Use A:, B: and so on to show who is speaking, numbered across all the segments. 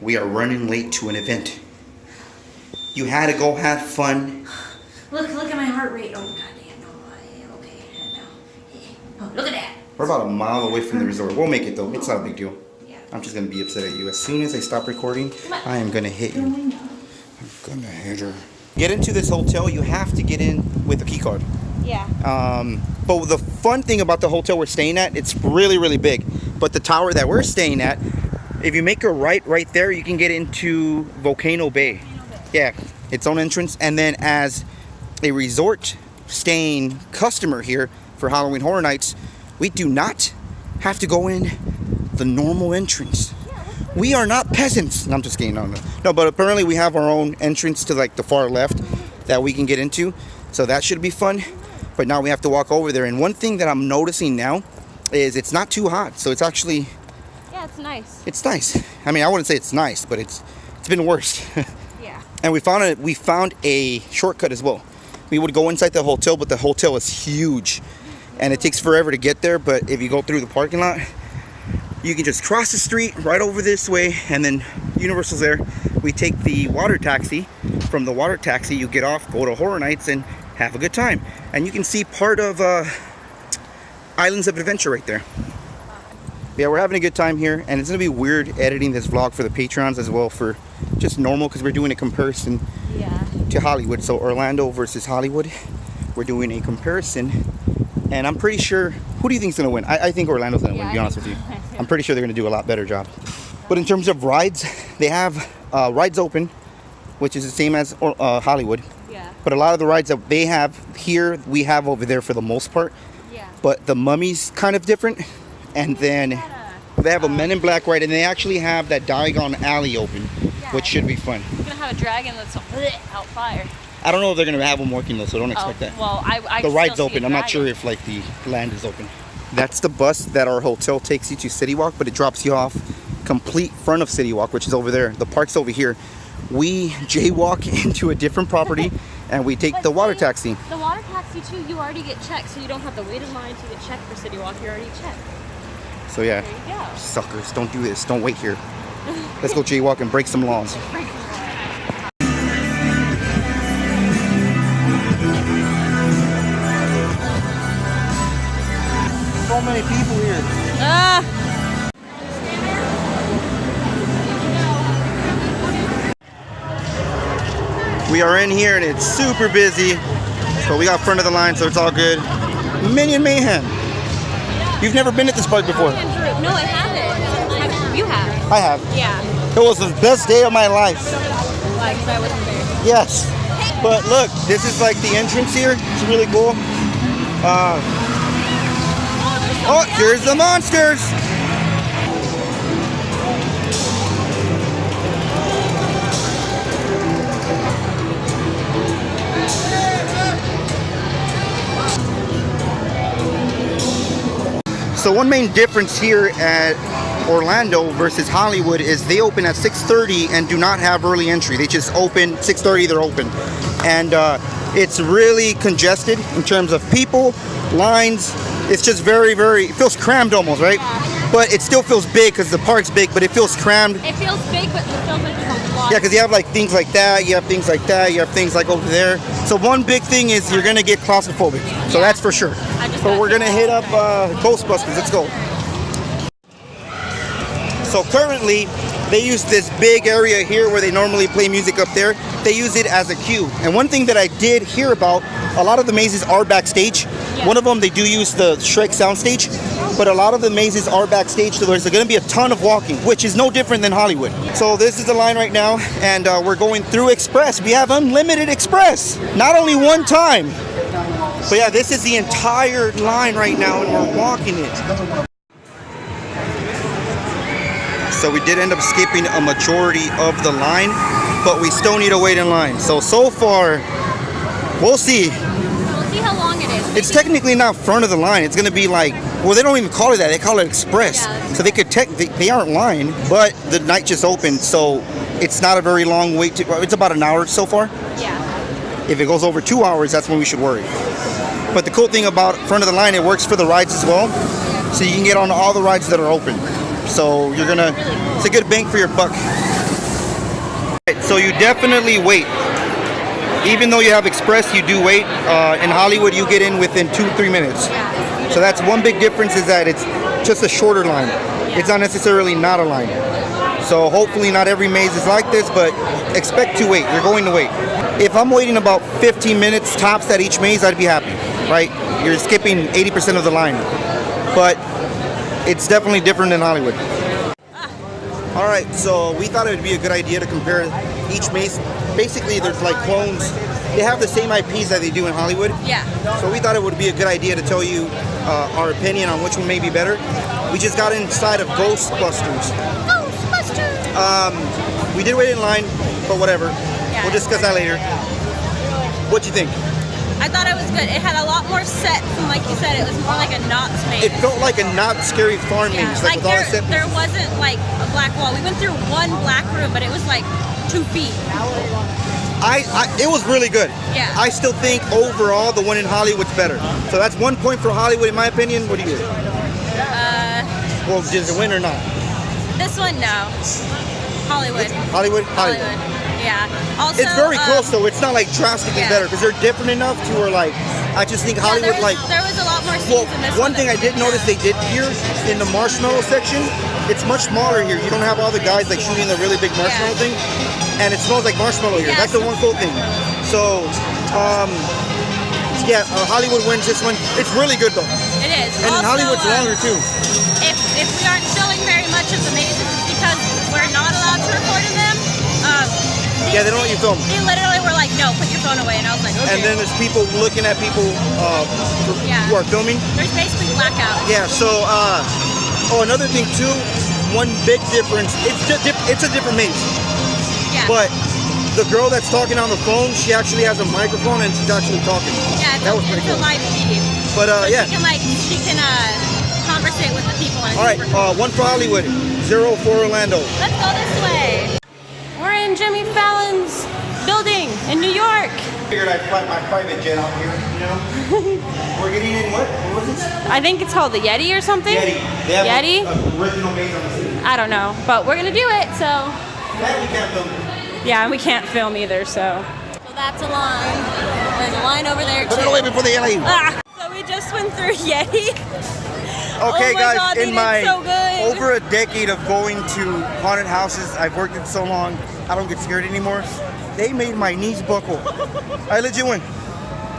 A: We are running late to an event. You had to go have fun.
B: Look at my heart rate. Oh, goddamn. No, okay. No. Oh, look at that.
A: We're about a mile away from the resort. We'll make it though. It's not a big deal.
B: Yeah.
A: I'm just going to be upset at you. As soon as I stop recording, I am going to hit you. I'm going to hit her. Get into this hotel, you have to get in with a key card.
B: Yeah.
A: But the fun thing about the hotel we're staying at, it's really, really big. But the tower that we're staying at, if you make a right there, you can get into Volcano Bay. Yeah, its own entrance. And then as a resort staying customer here for Halloween Horror Nights, we do not have to go in the normal entrance. We are not peasants. No, I'm just kidding. No, but apparently we have our own entrance to like the far left that we can get into. So that should be fun. But now we have to walk over there. And one thing that I'm noticing now is it's not too hot. So it's actually...
B: Yeah, it's nice.
A: It's nice. I mean, I wouldn't say it's nice, but it's been worse.
B: Yeah.
A: And we found a shortcut as well. We would go inside the hotel, but the hotel is huge. And it takes forever to get there. But if you go through the parking lot, you can just cross the street right over this way, and then Universal's there. We take the water taxi. From the water taxi, you get off, go to Horror Nights, and have a good time. And you can see part of Islands of Adventure right there. Yeah, we're having a good time here, and it's gonna be weird editing this vlog for the patrons as well, for just normal, because we're doing a comparison to Hollywood. So Orlando versus Hollywood, we're doing a comparison, and I'm pretty sure, who do you think's gonna win? I think Orlando's gonna win, to be honest with you. I'm pretty sure they're gonna do a lot better job. But in terms of rides, they have rides open, which is the same as Hollywood.
B: Yeah.
A: But a lot of the rides that they have here, we have over there for the most part.
B: Yeah.
A: But the Mummy's kind of different. And then they have a Men in Black ride, and they actually have that Diagon Alley open, which should be fun.
B: You're gonna have a dragon that's out fire.
A: I don't know if they're gonna have them working though, so don't expect that.
B: Well, I
A: the ride's
B: still see
A: open.
B: a
A: I'm not
B: dragon.
A: sure if like the land is open. That's the bus that our hotel takes you to City Walk, but it drops you off complete front of City Walk, which is over there. The park's over here. We jaywalk into a different property, and we take the water taxi.
B: The water taxi too, you already get checked, so you don't have to wait in line to get checked for City Walk. You're already checked.
A: So yeah,
B: There you go.
A: suckers, don't do this. Don't wait here. Let's go jaywalk and break some laws. So many people here. We are in here and it's super busy. So we got front of the line, so it's all good. Minion Mayhem. You've never been at this park before?
B: No, I haven't. You have?
A: I have.
B: Yeah.
A: It was the best day of my life.
B: Why? Because I wasn't there.
A: Yes. But look, this is like the entrance here. It's really cool. Oh, here's the monsters. So one main difference here at Orlando versus Hollywood is they open at 6:30 and do not have early entry. They just open 6:30. They're open, and it's really congested in terms of people, lines. It's just very, it feels crammed almost, right?
B: Yeah.
A: But it still feels big because the park's big, but it feels crammed.
B: It feels big, but it feels like there's a lot.
A: Yeah, because you have like things like that, you have things like that, you have things like over there. So one big thing is you're gonna get claustrophobic. So that's for sure. So we're gonna hit up Ghostbusters. Let's go. So currently, they use this big area here where they normally play music up there. They use it as a queue. And one thing that I did hear about, a lot of the mazes are backstage.
B: Yeah.
A: One of them, they do use the Shrek soundstage, but a lot of the mazes are backstage, so there's going to be a ton of walking, which is no different than Hollywood. So this is the line right now, and we're going through Express. We have unlimited Express, not only one time. But yeah, this is the entire line right now, and we're walking it. So we did end up skipping a majority of the line, but we still need to wait in line. So far, we'll see.
B: We'll see how long it is.
A: It's technically not front of the line. It's going to be like, well, they don't even call it that. They call it Express.
B: Yeah,
A: so they could they aren't line, but the night just opened, so it's not a very long wait. It's about an hour so far.
B: Yeah.
A: If it goes over 2 hours, that's when we should worry. But the cool thing about front of the line, it works for the rides as well. So you can get on all the rides that are open. So it's a good bang for your buck. So you definitely wait. Even though you have express, you do wait. In Hollywood, you get in within 2-3 minutes. So that's one big difference, is that it's just a shorter line. It's not necessarily not a line. So hopefully not every maze is like this, but expect to wait. You're going to wait. If I'm waiting about 15 minutes tops at each maze, I'd be happy, right? You're skipping 80% of the line. But it's definitely different than Hollywood. All right, so we thought it would be a good idea to compare each maze. Basically, there's like clones. They have the same IPs that they do in Hollywood.
B: Yeah.
A: So we thought it would be a good idea to tell you our opinion on which one may be better. We just got inside of Ghostbusters. We did wait in line, but whatever.
B: Yeah.
A: We'll discuss that later. What'd you think?
B: I thought it was good. It had a lot more sets, and like you said, it was more like a Knott's maze.
A: It felt like a not scary farm maze.
B: Like
A: with all the set
B: there wasn't like a black wall. We went through one black room, but it was like 2 feet.
A: It was really good.
B: Yeah.
A: I still think overall the one in Hollywood's better. So that's 1 point for Hollywood in my opinion. What do you get? Well, does it win or not?
B: This one, no. Hollywood.
A: Hollywood.
B: Yeah. Also,
A: It's very close though. It's not like drastically better because they're different enough to where like I just think Hollywood
B: there was a lot more scenes in this
A: one thing I did notice they did here in the marshmallow section, it's much smaller here. You don't have all the guys like shooting the really big marshmallow thing, and it smells like marshmallow here.
B: Yeah,
A: That's the one cool thing. So, Hollywood wins this one. It's really good though.
B: It is.
A: And
B: also,
A: Hollywood's longer too.
B: If we aren't showing very much of the mazes, it's because we're not allowed to record in them.
A: They don't let you film.
B: They literally were like, no, put your phone away, and I was like, okay.
A: And then there's people looking at people who are filming.
B: There's basically blackouts.
A: Yeah, so, another thing too, one big difference, it's a different maze.
B: Yeah.
A: But the girl that's talking on the phone, she actually has a microphone and she's actually talking.
B: Yeah,
A: that was pretty
B: it's
A: cool.
B: a live feed.
A: But, yeah.
B: She can conversate with the people.
A: All right, 1 for Hollywood, 0 for Orlando.
B: Let's go this way. We're in Jimmy Fallon's building in New York.
A: Figured I'd fly my private jet out here, you know? We're getting in what? What was this?
B: I think it's called the Yeti or something.
A: Yeti. They have
B: Yeti?
A: a original maze on the city.
B: I don't know, but we're gonna do it, so.
A: That we can't film.
B: Yeah, and we can't film either, so. So that's a line. There's a line over there too.
A: Put it away before they leave.
B: So we just went through Yeti.
A: Okay,
B: oh
A: guys,
B: God,
A: in my
B: so good.
A: over a decade of going to haunted houses, I've worked it so long, I don't get scared anymore. They made my knees buckle. I legit went.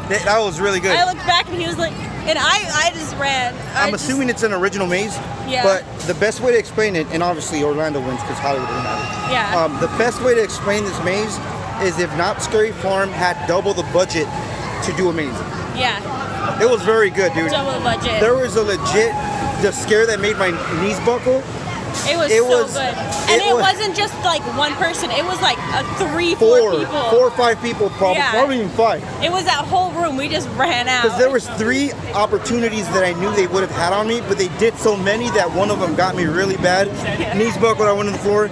A: That was really good.
B: I looked back and he was like, and I just ran.
A: I'm assuming it's an original maze.
B: Yeah.
A: But the best way to explain it, and obviously Orlando wins because Hollywood doesn't have it.
B: Yeah.
A: The best way to explain this maze is if Not Scary Farm had double the budget to do a maze.
B: Yeah.
A: It was very good, dude.
B: Double the budget.
A: There was a legit, the scare that made my knees buckle.
B: It was so good. And it wasn't just like one person. It was like 3, 4 people.
A: 4 or 5 people, probably.
B: Yeah.
A: Probably even 5.
B: It was that whole room. We just ran out.
A: Because there was 3 opportunities that I knew they would have had on me, but they did so many that one of them got me really bad. Knees buckled, I went on the floor.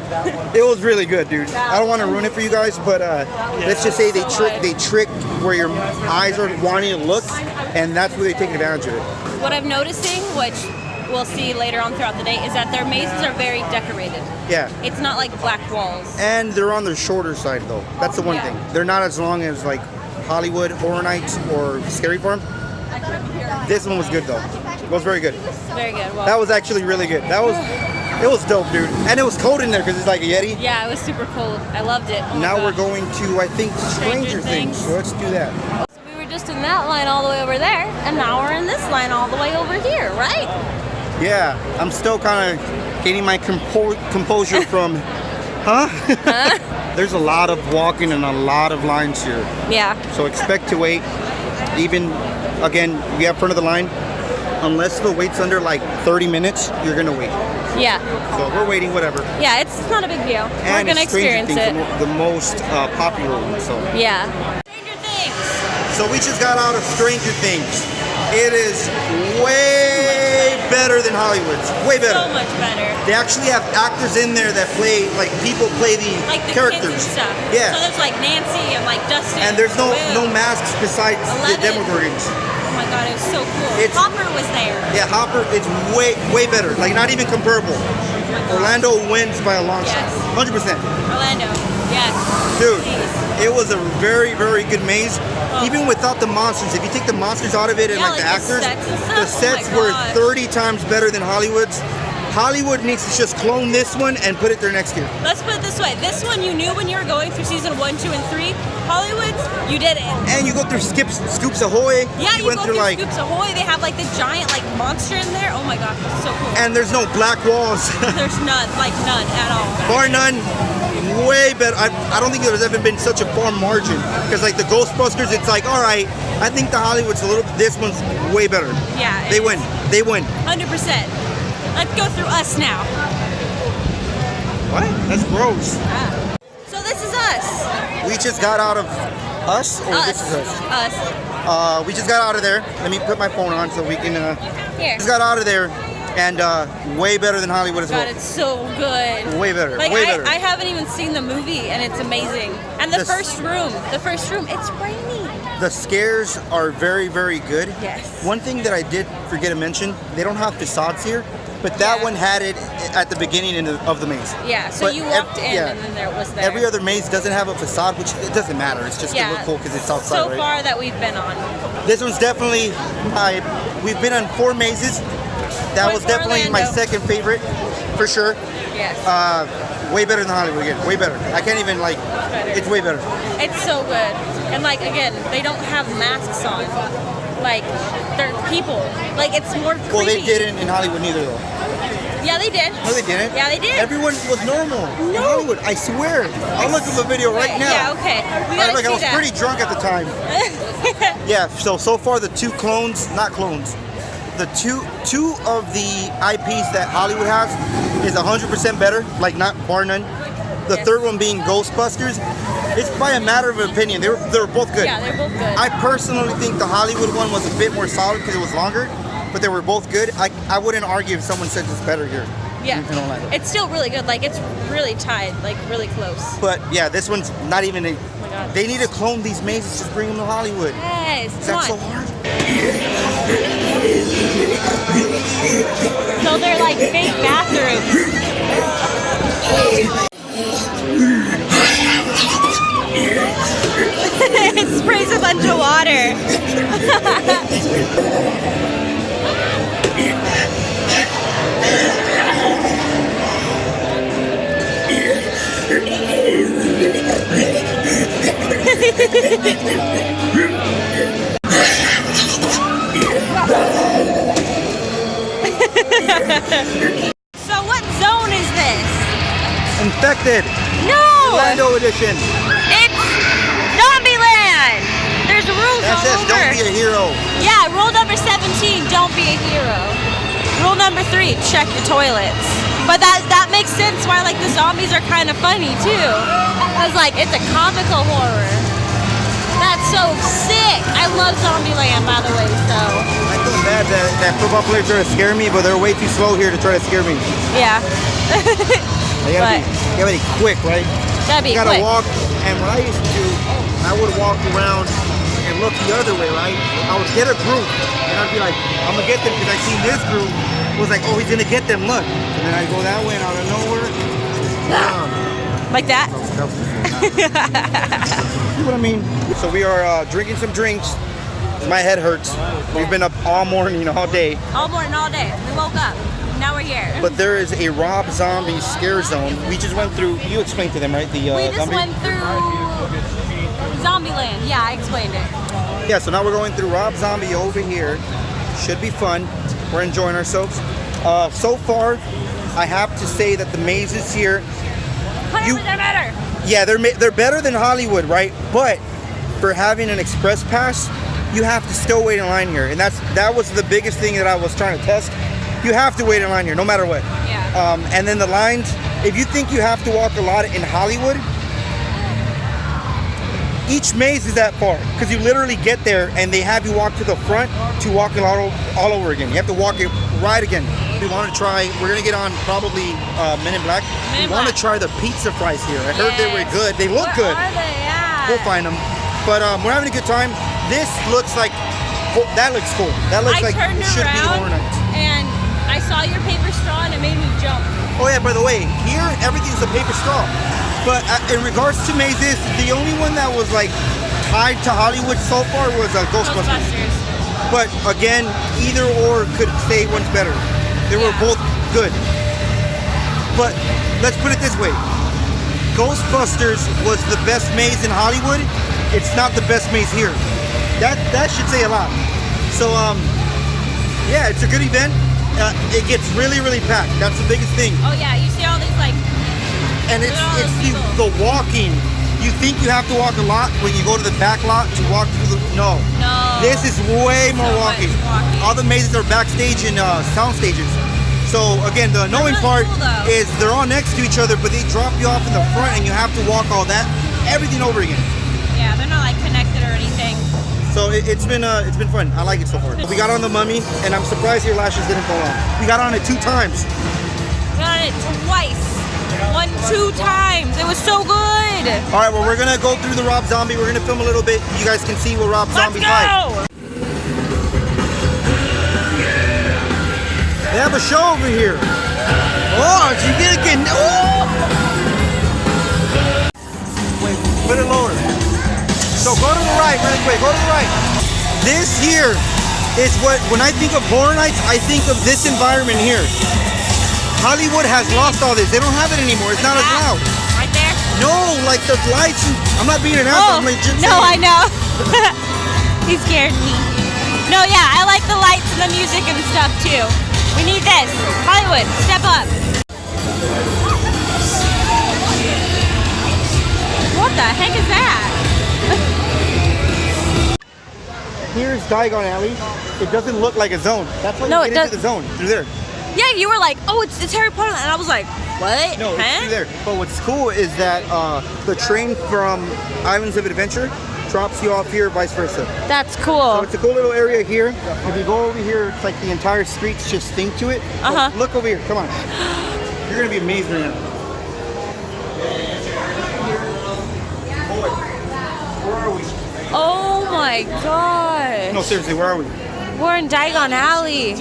A: It was really good, dude. I don't want to ruin it for you guys, but let's just say they trick where your eyes are wanting to look, and that's where they take advantage of it.
B: What I'm noticing, which we'll see later on throughout the day, is that their mazes are very decorated.
A: Yeah.
B: It's not like black walls.
A: And they're on the shorter side, though. That's the one thing. They're not as long as like Hollywood, Horror Nights, or Scary Farm. This one was good, though. It was very good.
B: Very good. Well,
A: that was actually really good. It was dope, dude. And it was cold in there because it's like a Yeti.
B: Yeah, it was super cold. I loved it. Oh
A: now we're going to, I think, Stranger Things. So let's do that.
B: So we were just in that line all the way over there, and now we're in this line all the way over here, right?
A: Yeah, I'm still kind of getting my composure from, There's a lot of walking and a lot of lines here.
B: Yeah.
A: So expect to wait. Even, again, we have front of the line. Unless the wait's under like 30 minutes, you're going to wait.
B: Yeah.
A: So we're waiting, whatever.
B: Yeah, it's not a big deal.
A: And
B: we're going to experience it.
A: The most popular one, so.
B: Yeah. Stranger Things.
A: So we just got out of Stranger Things. It is way better than Hollywood's. Way better.
B: So much better.
A: They actually have actors in there that play, like people play the characters.
B: Kids and stuff.
A: Yeah.
B: So there's like Nancy and like Dustin.
A: And there's no masks besides the Demogorgons.
B: Oh my God, it was so cool. Hopper was there.
A: Yeah, Hopper, it's way better. Like not even comparable. Orlando wins by a long shot. 100%.
B: Orlando. Yeah. Yes.
A: Dude,
B: Please.
A: it was a very, very good maze. Even without the monsters, if you take the monsters out of it and
B: Yeah,
A: like the
B: like
A: actors,
B: the sets and stuff.
A: the sets
B: Oh my
A: were
B: gosh.
A: 30 times better than Hollywood's. Hollywood needs to just clone this one and put it there next year.
C: Let's put it this way. This one you knew when you were going through season 1, 2, and 3. Hollywood's, you did it.
A: And you go through Scoops Ahoy.
C: Yeah, you
A: went
C: go through
A: like,
C: Scoops Ahoy. They have like the giant like monster in there. Oh my gosh, it's so cool.
A: and there's no black walls.
C: There's none at all.
A: Bar none, way better. I don't think there's ever been such a far margin. Because like the Ghostbusters, it's like, all right, I think the Hollywood's a little, this one's way better.
C: Yeah.
A: They win. They win.
C: 100%. Let's go through us now.
A: What? That's gross.
C: So this is us.
A: We just got out of us, or this is us?
C: Us.
A: We just got out of there. Let me put my phone on so we can.
C: Here.
A: Just got out of there, and way better than Hollywood as
C: God,
A: well.
C: it's so good.
A: Way better.
C: Like
A: way better.
C: I haven't even seen the movie, and it's amazing. And the first room, it's rainy.
A: The scares are very, very good.
C: Yes.
A: One thing that I did forget to mention, they don't have facades here, but that
C: Yeah.
A: one had it at the beginning of the maze.
C: Yeah. So
A: But
C: you walked in,
A: yeah.
C: and then there was there.
A: Every other maze doesn't have a facade, which it doesn't matter. It's just to look cool because it's outside,
C: So
A: right?
C: far that we've been on.
A: This one's definitely we've been on 4 mazes. That
C: Went
A: was
C: to
A: definitely my
C: Orlando.
A: second favorite, for sure.
C: Yes.
A: Way better than Hollywood again. Way better. I can't even like.
C: better.
A: It's way better.
C: It's so good. And like again, they don't have masks on. Like they're people. Like it's more creepy.
A: Well, they didn't in Hollywood neither, though.
C: Yeah, they did.
A: No, they didn't.
C: Yeah, they did.
A: Everyone was normal in Hollywood. I swear. I'll look at the video right now.
C: Yeah, okay. We gotta
A: I
C: see
A: was
C: that.
A: pretty drunk at the time. Yeah. So far the 2 clones, not clones. The two of the IPs that Hollywood has is 100% better. Like not bar none. The
C: Yes.
A: third one being Ghostbusters. It's by a matter of opinion. They were both good.
C: Yeah, they're both good.
A: I personally think the Hollywood one was a bit more solid because it was longer, but they were both good. I wouldn't argue if someone said it's better here.
C: Yeah.
A: in Orlando.
C: It's still really good. Like it's really tied, like really close.
A: But yeah, this one's not even.
C: Oh my god.
A: They need to clone these mazes. Just bring them to Hollywood.
C: Yes.
A: Is
C: Come
A: that so
C: on.
A: hard?
C: So they're like fake bathrooms. It sprays a bunch of water. So what zone is this?
A: Infected.
C: No!
A: Orlando edition.
C: It's Zombieland! There's rules
A: That
C: all
A: says
C: over.
A: don't be a hero.
C: Yeah, rule number 17, don't be a hero. Rule number 3, check your toilets. But that makes sense why like the zombies are kind of funny too. Cause like it's a comical horror. That's so sick. I love Zombieland by the way, so
A: I feel bad that football players try to scare me, but they're way too slow here to try to scare me.
C: yeah.
A: They gotta be quick, right?
C: Gotta be
A: You gotta
C: quick.
A: walk, and what I used to do, I would walk around and look the other way, right? I would get a group, and I'd be like, I'm gonna get them because I seen this group was like, oh, he's gonna get them, look. And then I'd go that way, and out of nowhere,
C: Like that?
A: see what I mean? So we are drinking some drinks. My head hurts. We've been up all morning, all day.
C: All morning, all day. We woke up. Now we're here.
A: But there is a Rob Zombie scare zone. We just went through, you explained to them, right? The
C: we just
A: zombie?
C: went through Zombieland. Yeah, I explained it.
A: Yeah, so now we're going through Rob Zombie over here. Should be fun. We're enjoying ourselves. So far, I have to say that the mazes here,
C: 100% better.
A: yeah, they're better than Hollywood, right? But for having an express pass, you have to still wait in line here, and that was the biggest thing that I was trying to test. You have to wait in line here, no matter what.
C: Yeah.
A: And then the lines, if you think you have to walk a lot in Hollywood, each maze is that far because you literally get there and they have you walk to the front to walk it all over again. You have to walk it right again. We want to try, we're going to get on probably Men in Black.
C: Men in
A: We want to
C: Black.
A: try the pizza fries here. I heard they were good. They look
C: Where
A: good.
C: are they? Yeah.
A: We'll find them. But we're having a good time. This looks like, oh, that looks cool. That looks
C: I
A: like
C: turned
A: it should be
C: around
A: horror night.
C: and I saw your paper straw and it made me jump.
A: Oh yeah, by the way, here everything's a paper straw. But in regards to mazes, the only one that was like tied to Hollywood so far was Ghostbusters.
C: Ghostbusters.
A: But again, either or could say one's better. They were both good. But let's put it this way. Ghostbusters was the best maze in Hollywood. It's not the best maze here. That should say a lot. So yeah, it's a good event. It gets really, really packed. That's the biggest thing.
C: Oh yeah, you see all these like.
A: And it's
C: all those
A: the walking. You think you have to walk a lot when you go to the back lot to walk through the no. This is way more walking. All the mazes are backstage and sound stages. So again, the annoying part is they're all next to each other, but they drop you off in the front and you have to walk all that, everything over again.
C: Yeah, they're not like connected or anything.
A: So it's been fun. I like it so far. We got on the Mummy, and I'm surprised your lashes didn't fall off. We got on it 2 times.
C: We got on it twice. 2 times. It was so good.
A: All right, well, we're gonna go through the Rob Zombie. We're gonna film a little bit. You guys can see what Rob Zombie's like.
C: Let's go.
A: They have a show over here. Oh, you get it again. Oh! Wait, put it lower. So go to the right, really quick. Go to the right. This here is what, when I think of Horror Nights, I think of this environment here. Hollywood has lost all this. They don't have it anymore. It's not as loud.
C: Right there?
A: No, like the lights. I'm not being an asshole. I'm legit
C: no,
A: saying.
C: I know. He scared me. No, yeah, I like the lights and the music and stuff too. We need this. Hollywood, step up. What the heck is that?
A: Here's Diagon Alley. It doesn't look like a zone. That's why you get into the zone. Through there.
C: Yeah, you were like, oh, it's Harry Potter. And I was like, what?
A: No, it's through there. But what's cool is that the train from Islands of Adventure drops you off here, vice versa.
C: That's cool.
A: So it's a cool little area here. If you go over here, it's like the entire streets just think to it.
C: Uh-huh.
A: Look over here. Come on. You're going to be amazed right now. Boy, where are we?
C: Oh my god.
A: No, seriously, where are we?
C: We're in Diagon Alley.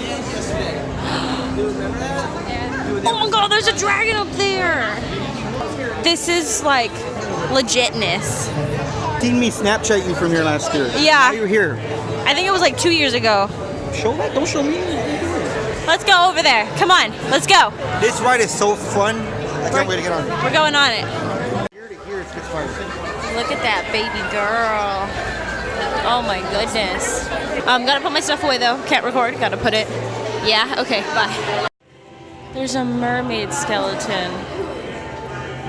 C: Oh my god, there's a dragon up there. This is like legitness.
A: Seen me Snapchat you from here last year.
C: Yeah.
A: Why are you here?
C: I think it was like 2 years ago.
A: Show that. Don't show me.
C: Let's go over there. Come on, let's go.
A: This ride is so fun. I can't wait to get on it.
C: We're going on it.
A: Here to here, it's fun.
C: Look at that baby girl. Oh my goodness. Gotta put my stuff away though. Can't record. Gotta put it. Yeah. Okay. Bye. There's a mermaid skeleton.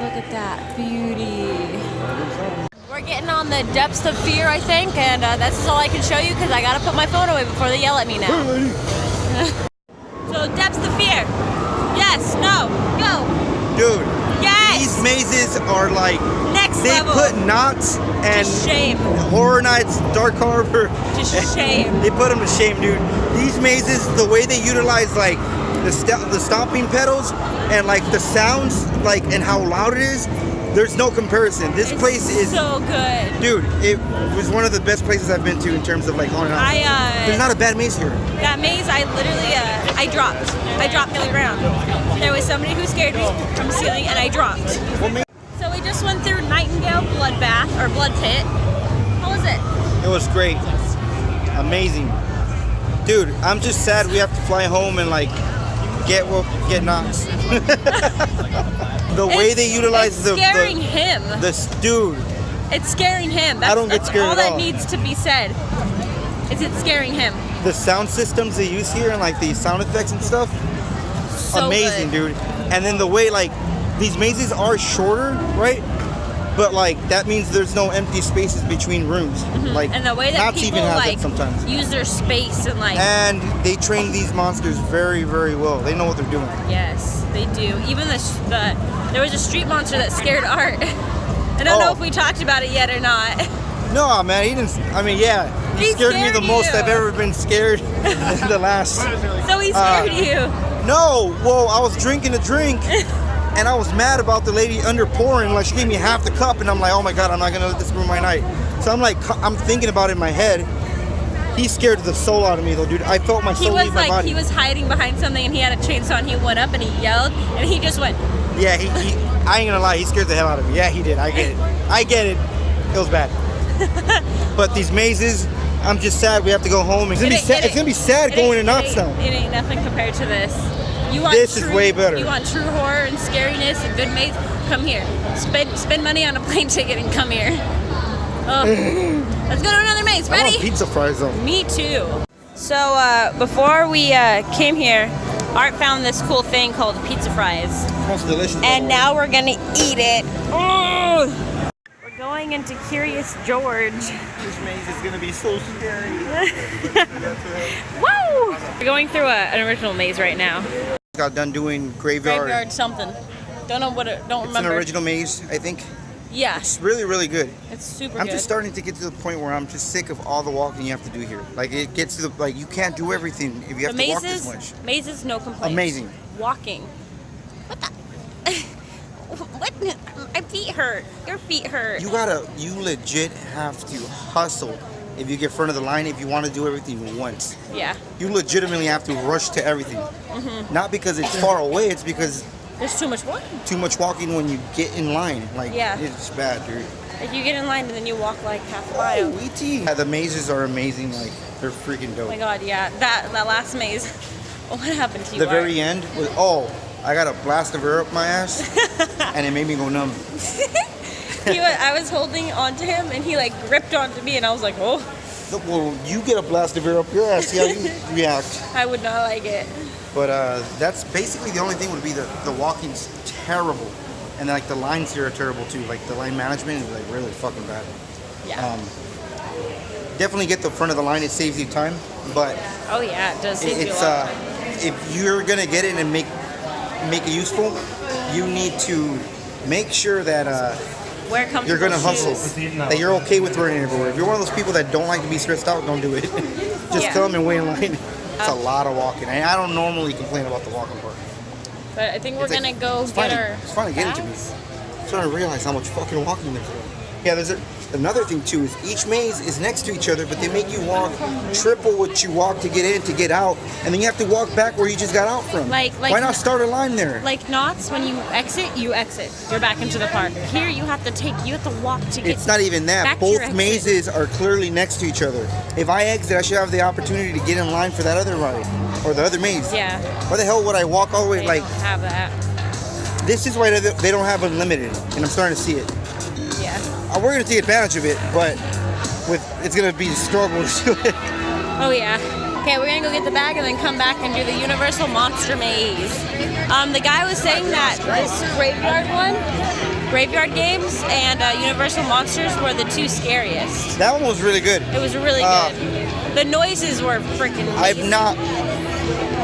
C: Look at that beauty. We're getting on the depths of fear, I think, and this is all I can show you because I gotta put my phone away before they yell at me now. So depths of fear. Yes. No. Go.
A: Dude.
C: Yes.
A: These mazes are like
C: Next
A: they
C: level.
A: put Knott's and
C: To shame.
A: Horror Nights, Dark Harbor.
C: To shame.
A: They put them to shame, dude. These mazes, the way they utilize like the stomping pedals and like the sounds, like and how loud it is, there's no comparison. This place is
C: so good.
A: Dude, it was one of the best places I've been to in terms of like haunted house. There's not a bad maze here.
C: That maze, I literally, I dropped to the ground. There was somebody who scared me from the ceiling, and I dropped. So we just went through Nightingale Bloodbath, or Blood Pit. How was it?
A: It was great. Amazing. Dude, I'm just sad we have to fly home and like get Knox. The way they utilize
C: it's scaring him.
A: Dude.
C: It's scaring him. That's,
A: I don't get scared
C: all
A: at
C: that
A: all.
C: needs to be said. Is it's scaring him.
A: The sound systems they use here and like the sound effects and stuff,
C: So
A: amazing,
C: good.
A: dude. And then the way like these mazes are shorter, right? But like that means there's no empty spaces between rooms. Like
C: And the way that
A: Knott's
C: people
A: even has
C: like
A: it sometimes.
C: use their space and like.
A: And they train these monsters very, very well. They know what they're doing.
C: Yes, they do. Even there was a street monster that scared Art. I don't know if we talked about it yet or not.
A: No, man, he didn't. I mean, yeah, he scared me the most I've ever been scared in the last.
C: So he scared you.
A: No, well, I was drinking a drink. And I was mad about the lady under pouring, like she gave me half the cup, and I'm like, oh my god, I'm not gonna let this ruin my night. So I'm like, I'm thinking about it in my head. He scared the soul out of me though, dude. I felt my soul leave my body.
C: He was hiding behind something, and he had a chainsaw, and he went up and he yelled, and he just went.
A: Yeah, I ain't gonna lie, he scared the hell out of me. Yeah, he did. I get it. I get it. It was bad. But these mazes, I'm just sad we have to go home. It's gonna be sad going to Knott's now.
C: It ain't nothing compared to this. You want
A: This is way better.
C: You want true horror and scariness and good maze? Come here. Spend money on a plane ticket and come here. Oh. Let's go to another maze.
A: I
C: Ready?
A: want pizza fries though.
C: Me too. So before we came here, Art found this cool thing called pizza fries.
A: Smells delicious.
C: And now we're gonna eat it. Oh! We're going into Curious George.
A: This maze is gonna be so scary.
C: Woo! We're going through an original maze right now.
A: Got done doing graveyard.
C: Graveyard something. Don't know what it. Don't
A: It's
C: remember.
A: an original maze, I think.
C: Yeah.
A: It's really, really good.
C: It's super
A: I'm
C: good.
A: just starting to get to the point where I'm just sick of all the walking you have to do here. Like it gets to the like you can't do everything if you have
C: The
A: to walk this much.
C: mazes, no complaints.
A: Amazing.
C: Walking. What the? What? My feet hurt. Your feet hurt.
A: You legit have to hustle if you get front of the line if you want to do everything once.
C: Yeah.
A: You legitimately have to rush to everything.
C: Mm-hmm.
A: Not because it's far away, it's because
C: There's too much walking.
A: too much walking when you get in line. Like
C: Yeah.
A: it's bad, dude.
C: Like you get in line and then you walk like half a mile.
A: Oh, ET. Yeah, the mazes are amazing. Like they're freaking dope.
C: Oh my god, yeah. That last maze. What happened to you?
A: The
C: Art?
A: very end was I got a blast of air up my ass, and it made me go numb.
C: I was holding onto him and he like gripped onto me and I was like, oh.
A: Well, you get a blast of air up your ass. See how you react.
C: I would not like it.
A: But that's basically the only thing would be the walking's terrible, and like the lines here are terrible too. Like the line management is like really fucking bad.
C: Yeah.
A: Definitely get the front of the line. It saves you time, but
C: Oh yeah, it does save you a
A: it's
C: lot.
A: if you're gonna get it and make it useful, you need to make sure that
C: Wear comfortable
A: you're gonna hustle.
C: shoes.
A: That you're okay with running everywhere. If you're one of those people that don't like to be stressed out, don't do it. Just
C: Yeah.
A: come and wait in line. It's a lot of walking. I don't normally complain about the walking part.
C: But I think we're
A: It's like-
C: gonna go
A: it's
C: get
A: finally-
C: our
A: It's finally getting to me.
C: bags.
A: I'm starting to realize how much fucking walking there's. Yeah, there's another thing too is each maze is next to each other, but they make you walk triple what you walk to get in to get out, and then you have to walk back where you just got out from.
C: Like-
A: Why not start a line there?
C: Like Knott's, when you exit. You're back into the park. Here you have to walk to get.
A: It's not even
C: back
A: that.
C: to your
A: Both
C: exit.
A: mazes are clearly next to each other. If I exit, I should have the opportunity to get in line for that other ride or the other maze.
C: Yeah.
A: Why the hell would I walk all the way?
C: They
A: Like
C: don't have that.
A: this is why they don't have unlimited, and I'm starting to see it.
C: Yeah.
A: We're gonna take advantage of it, but it's gonna be a struggle to do it.
C: Oh yeah. Okay, we're gonna go get the bag and then come back and do the Universal Monster Maze. The guy was saying that this graveyard games, and Universal Monsters were the two scariest.
A: That one was really good.
C: It was really good. The noises were freaking amazing.
A: I've not.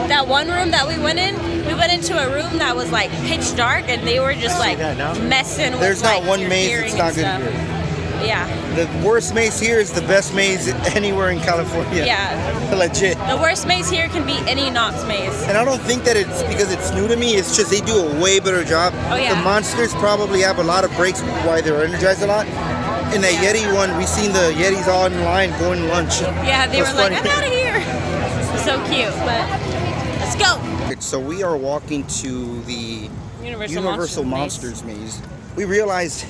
C: That one room that we went into a room that was like pitch dark, and they were just like messing with.
A: There's not
C: like,
A: one
C: your
A: maze
C: hearing
A: that's not
C: and
A: good
C: stuff.
A: here.
C: Yeah.
A: The worst maze here is the best maze anywhere in California.
C: Yeah.
A: Legit.
C: The worst maze here can be any Knott's maze.
A: And I don't think that it's because it's new to me. It's just they do a way better job.
C: Oh, yeah.
A: The monsters probably have a lot of breaks why they're energized a lot. In the
C: Yeah.
A: Yeti one, we seen the Yetis all in line going to lunch.
C: Yeah, they
A: It
C: were
A: was
C: like,
A: funny.
C: I'm out of here. So cute, but let's go.
A: So we are walking to the Universal Monsters maze. We realized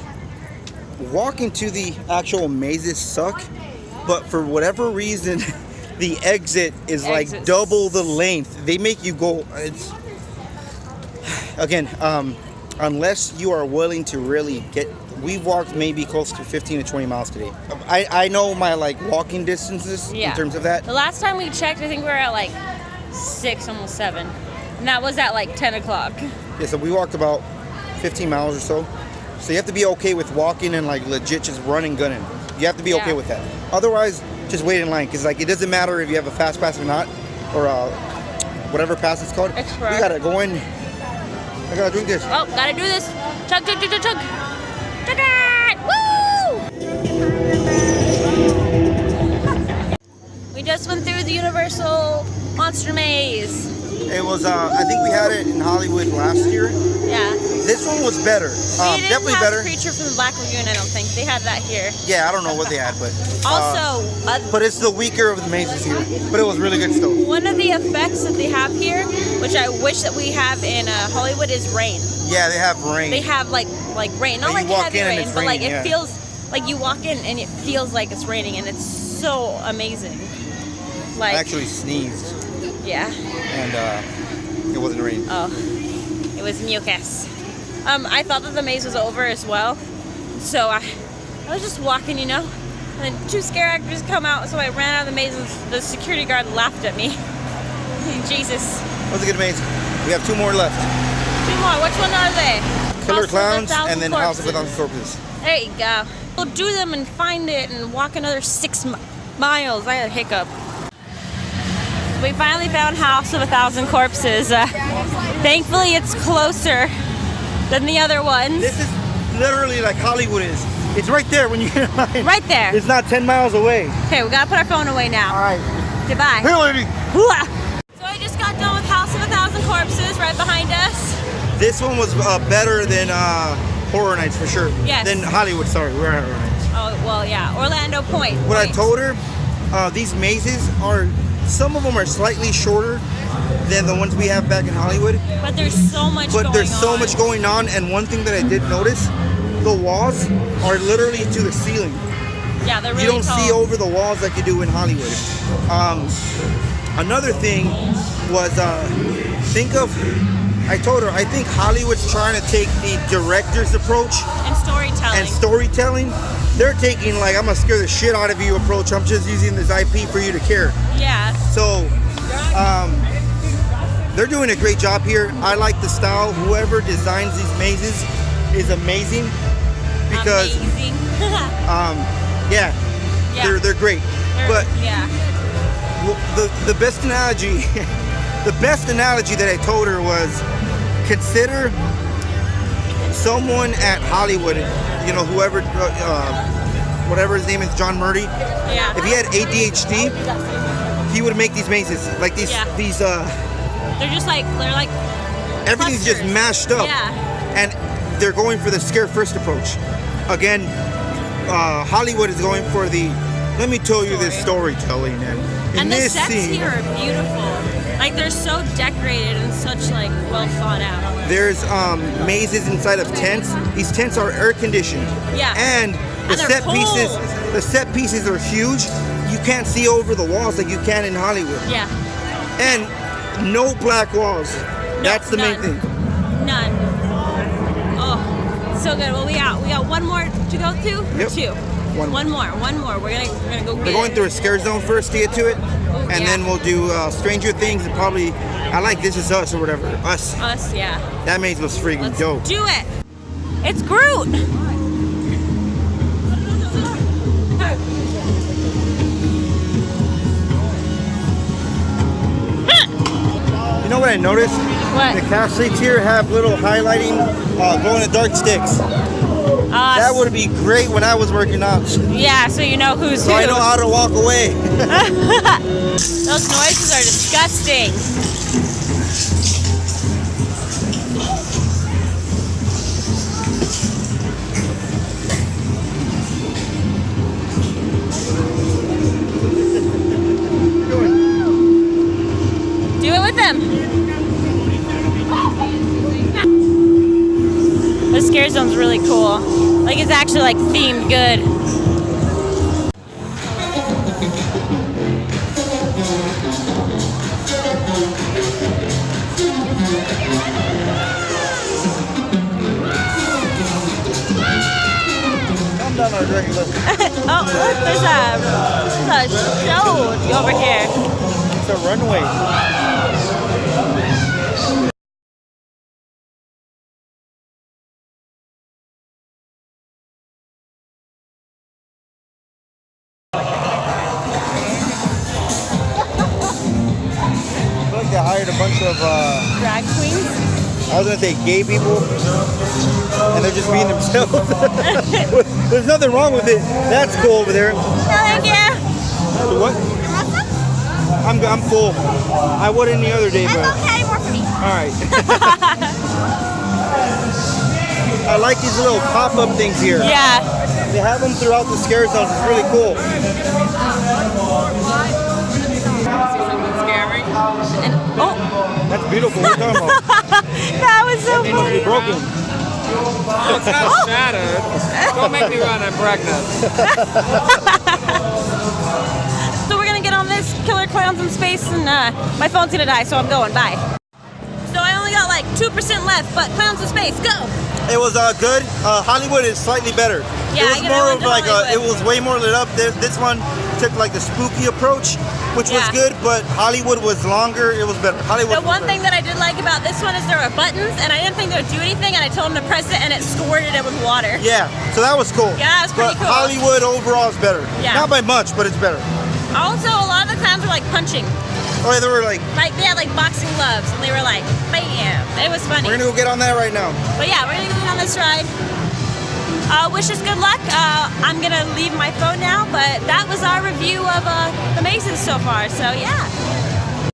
A: walking to the actual mazes suck, but for whatever reason, the exit is like
C: Exits.
A: double the length. They make you go. It's again, unless you are willing to really get. We've walked maybe close to 15 to 20 miles today. I know my like walking distances
C: Yeah.
A: in terms of that.
C: The last time we checked, I think we were at like 6, almost 7. And that was at like 10 o'clock.
A: Yeah, so we walked about 15 miles or so. So you have to be okay with walking and like legit just running, gunning. You have to be okay
C: Yeah.
A: with that. Otherwise, just wait in line because like it doesn't matter if you have a fast pass or not, or whatever pass it's called.
C: Extra.
A: You gotta go in. I gotta drink this.
C: Oh, gotta do this. Chug, chug, chug, chug, chug. Chug it! Woo! We just went through the Universal Monster Maze.
A: It was, I think we had it in Hollywood last year.
C: Yeah.
A: This one was better.
C: We didn't
A: Definitely
C: have
A: better.
C: Creature from the Black Lagoon, I don't think. They had that here.
A: Yeah, I don't know what they had, but.
C: Also,
A: But it's the weaker of the mazes here. But it was really good still.
C: one of the effects that they have here, which I wish that we have in Hollywood, is rain.
A: Yeah, they have rain.
C: They have like rain, not
A: Like
C: like
A: you walk
C: heavy
A: in and
C: rain,
A: it's
C: but like
A: raining,
C: it
A: yeah.
C: feels like you walk in and it feels like it's raining, and it's so amazing. Like
A: I actually sneezed.
C: yeah.
A: And it wasn't raining.
C: Oh, it was mucus. I thought that the maze was over as well, so I was just walking, you know, and then 2 scare actors come out, so I ran out of the maze, and the security guard laughed at me. Jesus.
A: That was a good maze. We have 2 more left.
C: 2 more. Which one are they?
A: Killer
C: House of a
A: Clowns
C: Thousand
A: and then House of a
C: Corpses.
A: Thousand Corpses.
C: There you go. We'll do them and find it and walk another 6 miles. I had a hiccup. We finally found House of a Thousand Corpses. Thankfully, it's closer than the other ones.
A: This is literally like Hollywood is. It's right there when you get in line.
C: Right there.
A: It's not 10 miles away.
C: Okay, we gotta put our phone away now.
A: All right.
C: Goodbye.
A: Hey, lady.
C: So I just got done with House of a Thousand Corpses right behind us.
A: This one was better than Horror Nights for sure.
C: Yes.
A: Than Hollywood, sorry. We're at Horror Nights.
C: Oh, well, yeah. Orlando Point.
A: What I told her, these mazes are, some of them are slightly shorter than the ones we have back in Hollywood.
C: But there's so much
A: But
C: going
A: there's so
C: on.
A: much going on, and one thing that I did notice, the walls are literally to the ceiling.
C: Yeah, they're really
A: You don't
C: tall.
A: see over the walls like you do in Hollywood. Another thing was, I told her, I think Hollywood's trying to take the director's approach
C: And storytelling.
A: and storytelling. They're taking like, I'm gonna scare the shit out of you approach. I'm just using this IP for you to care.
C: Yeah.
A: So, they're doing a great job here. I like the style. Whoever designs these mazes is amazing because,
C: Amazing.
A: yeah,
C: Yeah.
A: they're great. But
C: yeah.
A: the best analogy, the best analogy that I told her was, consider someone at Hollywood, you know, whoever, whatever his name is, John Murray.
C: Yeah.
A: If he had ADHD, he would make these mazes like these.
C: Yeah.
A: These
C: They're just like,
A: everything's just
C: clusters.
A: mashed up,
C: Yeah.
A: and they're going for the scare first approach. Again, Hollywood is going for the, let me tell you this storytelling, and in
C: And the
A: this
C: sets
A: scene,
C: here are beautiful. Like they're so decorated and such like well thought out.
A: there's mazes inside of tents. These tents are air conditioned.
C: Yeah.
A: And the
C: they're
A: set
C: cold.
A: pieces are huge. You can't see over the walls like you can in Hollywood.
C: Yeah.
A: And no black walls. That's the main
C: none.
A: thing.
C: None. Oh, so good. Well, we got one more to go to.
A: Yep.
C: 2. One more. We're gonna go get
A: We're going
C: it.
A: through a scare zone first to get to it, and
C: yeah.
A: then we'll do Stranger Things and probably, I like This Is Us or whatever. Us.
C: Us, yeah.
A: That maze was freaking
C: Let's
A: dope.
C: do it. It's Groot.
A: You know what I noticed?
C: What?
A: The cash seats here have little highlighting, glow-in-the-dark sticks. That would be great when I was working out.
C: Yeah, so you know who's
A: So
C: who.
A: I know how to walk away.
C: Those noises are disgusting. Do it with them. The scare zone's really cool. Like it's actually like themed good.
A: Calm down, ArtDracula.
C: Oh, look, there's a show over here.
A: It's a runway. I feel like they hired a bunch of,
C: Drag queens.
A: I was gonna say gay people, and they're just being themselves. There's nothing wrong with it. That's cool over there.
C: No, thank you.
A: What? I'm full. I would any other day, but
B: okay, more for me.
A: all right. I like these little pop-up things here.
C: Yeah.
A: They have them throughout the scare zones. It's really cool.
D: Scary.
C: And, oh,
A: That's beautiful. What are you talking about?
C: that was so
A: It must be
C: funny.
A: broken.
D: Oh, it's not shattered. Don't make me run. I'm pregnant.
C: So we're gonna get on this Killer Clowns in Space, and my phone's gonna die, so I'm going. Bye. So I only got like 2% left, but Clowns in Space, go!
A: It was good. Hollywood is slightly better.
C: Yeah,
A: it was
C: I
A: more
C: went
A: of
C: to
A: like
C: Hollywood.
A: it was way more lit up. This one took like the spooky approach, which was
C: Yeah.
A: good, but Hollywood was longer. It was better. Hollywood.
C: The one thing that I did like about this one is there were buttons, and I didn't think they would do anything, and I told them to press it, and it squirted it with water.
A: Yeah, so that was cool.
C: Yeah, that was pretty
A: but
C: cool.
A: Hollywood overall is better.
C: Yeah.
A: Not by much, but it's better.
C: Also, a lot of the clowns were like punching.
A: Oh yeah, they were like,
C: Like, they had like boxing gloves, and they were like, bam. It was funny.
A: we're gonna go get on that right now.
C: But yeah, we're gonna go on this ride. Wish us good luck. I'm gonna leave my phone now, but that was our review of the mazes so far. So yeah.